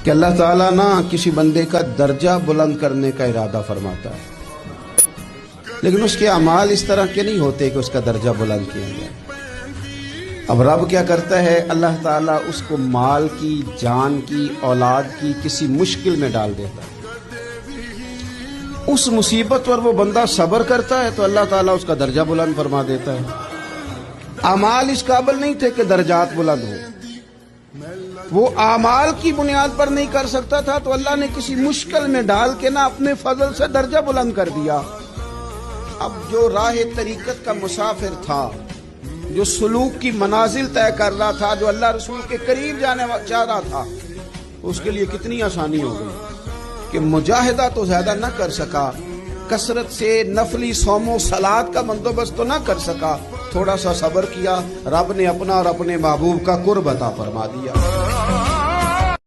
کہ اللہ تعالیٰ نہ کسی بندے کا درجہ بلند کرنے کا ارادہ فرماتا ہے، لیکن اس کے اعمال اس طرح کے نہیں ہوتے کہ اس کا درجہ بلند کیا جائے۔ اب رب کیا کرتا ہے، اللہ تعالیٰ اس کو مال کی، جان کی، اولاد کی کسی مشکل میں ڈال دیتا ہے۔ اس مصیبت پر وہ بندہ صبر کرتا ہے تو اللہ تعالیٰ اس کا درجہ بلند فرما دیتا ہے۔ اعمال اس قابل نہیں تھے کہ درجات بلند ہو، وہ اعمال کی بنیاد پر نہیں کر سکتا تھا تو اللہ نے کسی مشکل میں ڈال کے نہ اپنے فضل سے درجہ بلند کر دیا۔ اب جو راہ طریقت کا مسافر تھا، جو سلوک کی منازل طے کر رہا تھا، جو اللہ رسول کے قریب جانے چاہ رہا تھا، اس کے لیے کتنی آسانی ہو گئی کہ مجاہدہ تو زیادہ نہ کر سکا، کثرت سے نفلی صوم و صلات کا بندوبست تو نہ کر سکا، تھوڑا سا صبر کیا، رب نے اپنا اور اپنے محبوب کا قرب عطا فرما دیا۔